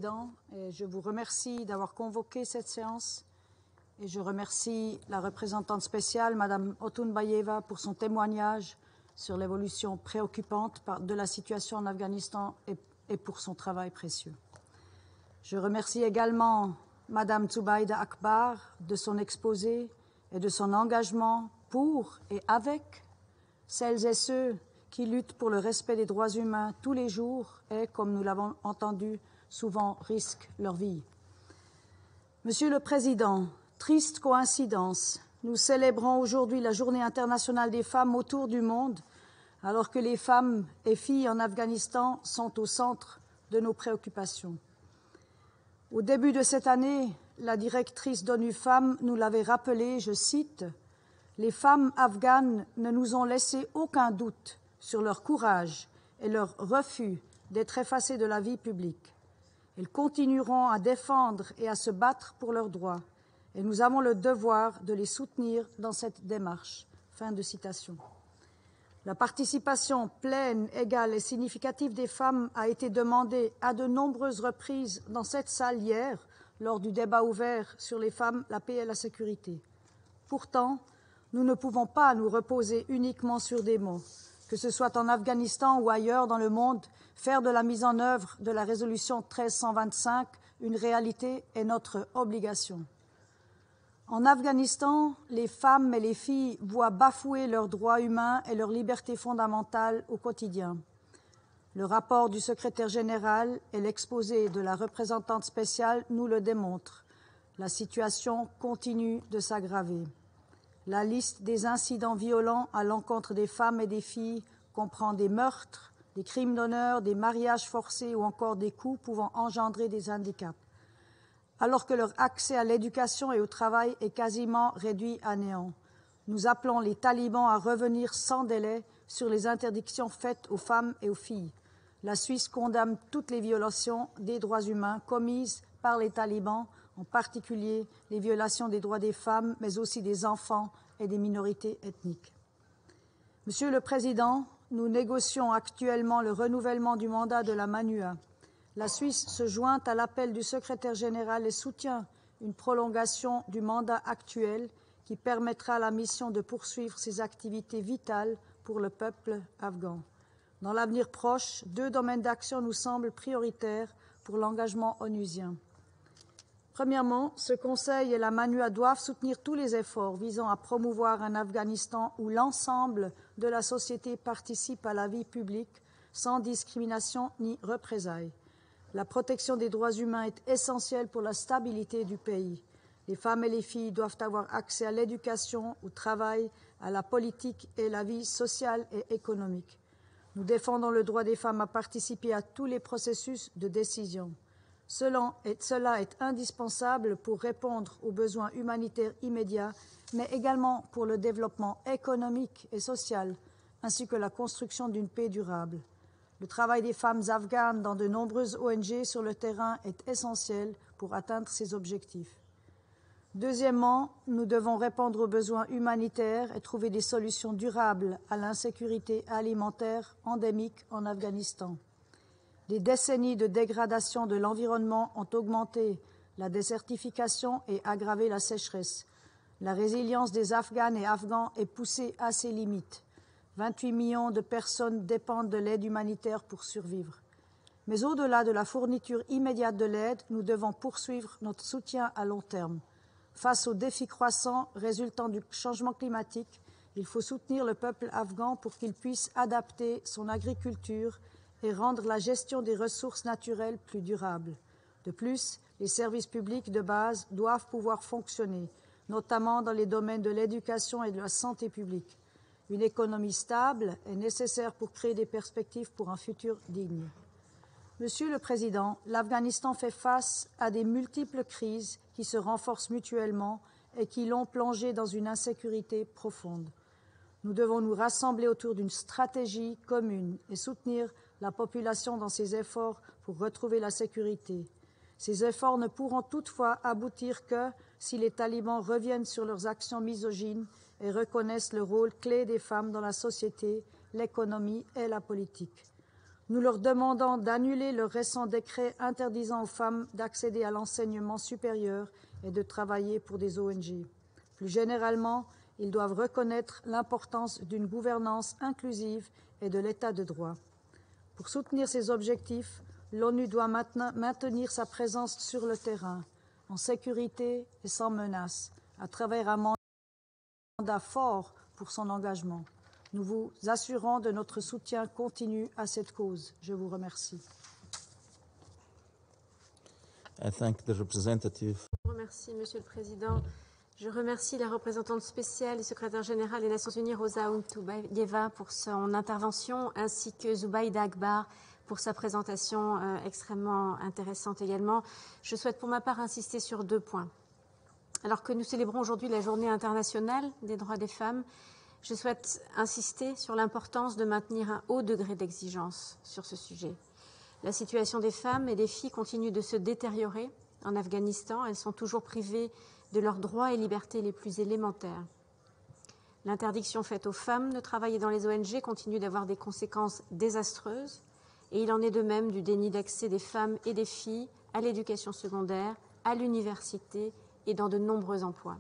Président, et je vous remercie d'avoir convoqué cette séance. Et je remercie la représentante spéciale, Mme Otunbayeva, pour son témoignage sur l'évolution préoccupante de la situation en Afghanistan et pour son travail précieux. Je remercie également Mme Zubaida Akbar de son exposé et de son engagement pour et avec celles et ceux qui luttent pour le respect des droits humains tous les jours et, comme nous l'avons entendu, souvent risquent leur vie. Monsieur le Président, triste coïncidence, nous célébrons aujourd'hui la Journée internationale des femmes autour du monde, alors que les femmes et filles en Afghanistan sont au centre de nos préoccupations. Au début de cette année, la directrice d'ONU Femmes nous l'avait rappelé, je cite, « Les femmes afghanes ne nous ont laissé aucun doute sur leur courage et leur refus d'être effacées de la vie publique. Elles continueront à défendre et à se battre pour leurs droits, et nous avons le devoir de les soutenir dans cette démarche. » Fin de citation. La participation pleine, égale et significative des femmes a été demandée à de nombreuses reprises dans cette salle hier, lors du débat ouvert sur les femmes, la paix et la sécurité. Pourtant, nous ne pouvons pas nous reposer uniquement sur des mots. Que ce soit en Afghanistan ou ailleurs dans le monde, faire de la mise en œuvre de la résolution 1325 une réalité est notre obligation. En Afghanistan, les femmes et les filles voient bafouer leurs droits humains et leurs libertés fondamentales au quotidien. Le rapport du secrétaire général et l'exposé de la représentante spéciale nous le démontrent. La situation continue de s'aggraver. La liste des incidents violents à l'encontre des femmes et des filles comprend des meurtres, des crimes d'honneur, des mariages forcés ou encore des coups pouvant engendrer des handicaps, alors que leur accès à l'éducation et au travail est quasiment réduit à néant. Nous appelons les talibans à revenir sans délai sur les interdictions faites aux femmes et aux filles. La Suisse condamne toutes les violations des droits humains commises par les talibans, en particulier les violations des droits des femmes, mais aussi des enfants et des minorités ethniques. Monsieur le Président, nous négocions actuellement le renouvellement du mandat de la MANUA. La Suisse se joint à l'appel du secrétaire général et soutient une prolongation du mandat actuel qui permettra à la mission de poursuivre ses activités vitales pour le peuple afghan. Dans l'avenir proche, 2 domaines d'action nous semblent prioritaires pour l'engagement onusien. Premièrement, ce Conseil et la MANUA doivent soutenir tous les efforts visant à promouvoir un Afghanistan où l'ensemble de la société participe à la vie publique sans discrimination ni représailles. La protection des droits humains est essentielle pour la stabilité du pays. Les femmes et les filles doivent avoir accès à l'éducation, au travail, à la politique et à la vie sociale et économique. Nous défendons le droit des femmes à participer à tous les processus de décision. Cela est indispensable pour répondre aux besoins humanitaires immédiats, mais également pour le développement économique et social, ainsi que la construction d'une paix durable. Le travail des femmes afghanes dans de nombreuses ONG sur le terrain est essentiel pour atteindre ces objectifs. Deuxièmement, nous devons répondre aux besoins humanitaires et trouver des solutions durables à l'insécurité alimentaire endémique en Afghanistan. Des décennies de dégradation de l'environnement ont augmenté la désertification et aggravé la sécheresse. La résilience des Afghanes et Afghans est poussée à ses limites. 28 millions de personnes dépendent de l'aide humanitaire pour survivre. Mais au-delà de la fourniture immédiate de l'aide, nous devons poursuivre notre soutien à long terme. Face aux défis croissants résultant du changement climatique, il faut soutenir le peuple afghan pour qu'il puisse adapter son agriculture et rendre la gestion des ressources naturelles plus durable. De plus, les services publics de base doivent pouvoir fonctionner, notamment dans les domaines de l'éducation et de la santé publique. Une économie stable est nécessaire pour créer des perspectives pour un futur digne. Monsieur le Président, l'Afghanistan fait face à des multiples crises qui se renforcent mutuellement et qui l'ont plongé dans une insécurité profonde. Nous devons nous rassembler autour d'une stratégie commune et soutenir la population dans ses efforts pour retrouver la sécurité. Ces efforts ne pourront toutefois aboutir que si les talibans reviennent sur leurs actions misogynes et reconnaissent le rôle clé des femmes dans la société, l'économie et la politique. Nous leur demandons d'annuler le récent décret interdisant aux femmes d'accéder à l'enseignement supérieur et de travailler pour des ONG. Plus généralement, ils doivent reconnaître l'importance d'une gouvernance inclusive et de l'état de droit. Pour soutenir ces objectifs, l'ONU doit maintenir sa présence sur le terrain, en sécurité et sans menace, à travers un mandat fort pour son engagement. Nous vous assurons de notre soutien continu à cette cause. Je vous remercie. I thank the representative. Je vous remercie, Monsieur le Président. Je remercie la représentante spéciale du secrétaire général des Nations Unies, Rosa Otunbayeva, pour son intervention, ainsi que Zubaida Akbar pour sa présentation extrêmement intéressante également. Je souhaite pour ma part insister sur 2 points. Alors que nous célébrons aujourd'hui la Journée internationale des droits des femmes, je souhaite insister sur l'importance de maintenir un haut degré d'exigence sur ce sujet. La situation des femmes et des filles continue de se détériorer en Afghanistan. Elles sont toujours privées de leurs droits et libertés les plus élémentaires. L'interdiction faite aux femmes de travailler dans les ONG continue d'avoir des conséquences désastreuses, et il en est de même du déni d'accès des femmes et des filles à l'éducation secondaire, à l'université et dans de nombreux emplois.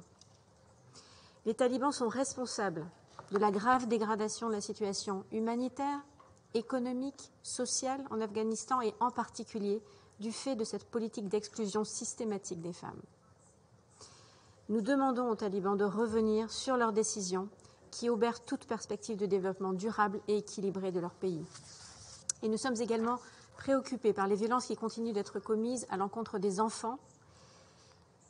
Les talibans sont responsables de la grave dégradation de la situation humanitaire, économique, sociale en Afghanistan et en particulier du fait de cette politique d'exclusion systématique des femmes. Nous demandons aux talibans de revenir sur leurs décisions qui obèrent toute perspective de développement durable et équilibré de leur pays. Et nous sommes également préoccupés par les violences qui continuent d'être commises à l'encontre des enfants.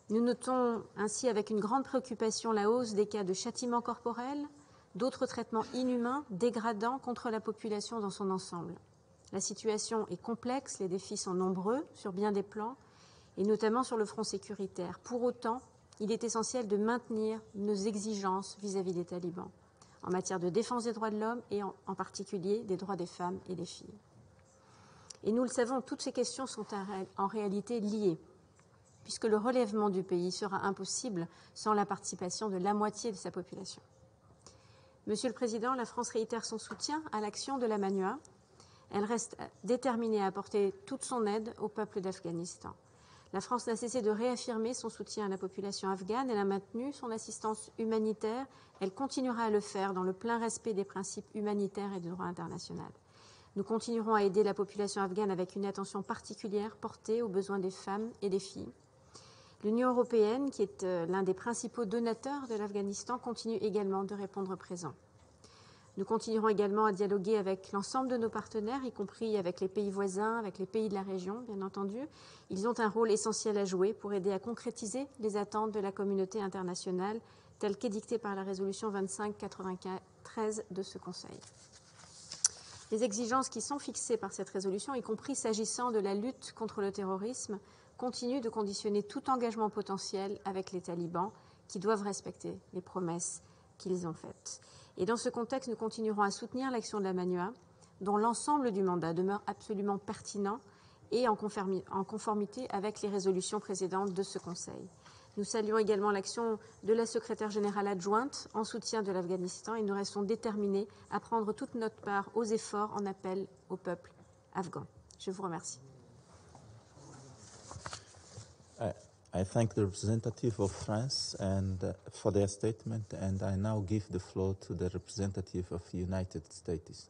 Nous notons ainsi avec une grande préoccupation la hausse des cas de châtiments corporels, d'autres traitements inhumains, dégradants contre la population dans son ensemble. La situation est complexe, les défis sont nombreux sur bien des plans, et notamment sur le front sécuritaire. Pour autant, il est essentiel de maintenir nos exigences vis-à-vis des talibans, en matière de défense des droits de l'homme et en particulier des droits des femmes et des filles. Et nous le savons, toutes ces questions sont en réalité liées, puisque le relèvement du pays sera impossible sans la participation de la moitié de sa population. Monsieur le Président, la France réitère son soutien à l'action de la MANUA. Elle reste déterminée à apporter toute son aide au peuple d'Afghanistan. La France n'a cessé de réaffirmer son soutien à la population afghane. Elle a maintenu son assistance humanitaire. Elle continuera à le faire dans le plein respect des principes humanitaires et du droit international. Nous continuerons à aider la population afghane avec une attention particulière portée aux besoins des femmes et des filles. L'Union européenne, qui est l'un des principaux donateurs de l'Afghanistan, continue également de répondre présent. Nous continuerons également à dialoguer avec l'ensemble de nos partenaires, y compris avec les pays voisins, avec les pays de la région, bien entendu. Ils ont un rôle essentiel à jouer pour aider à concrétiser les attentes de la communauté internationale, telles qu'édictées par la résolution 2593 de ce Conseil. Les exigences qui sont fixées par cette résolution, y compris s'agissant de la lutte contre le terrorisme, continuent de conditionner tout engagement potentiel avec les talibans, qui doivent respecter les promesses qu'ils ont faites. Et dans ce contexte, nous continuerons à soutenir l'action de la MANUA, dont l'ensemble du mandat demeure absolument pertinent et en conformité avec les résolutions précédentes de ce Conseil. Nous saluons également l'action de la secrétaire générale adjointe en soutien de l'Afghanistan et nous restons déterminés à prendre toute notre part aux efforts en appel au peuple afghan. Je vous remercie. I thank the representative of France for their statement, and I now give the floor to the representative of the United States.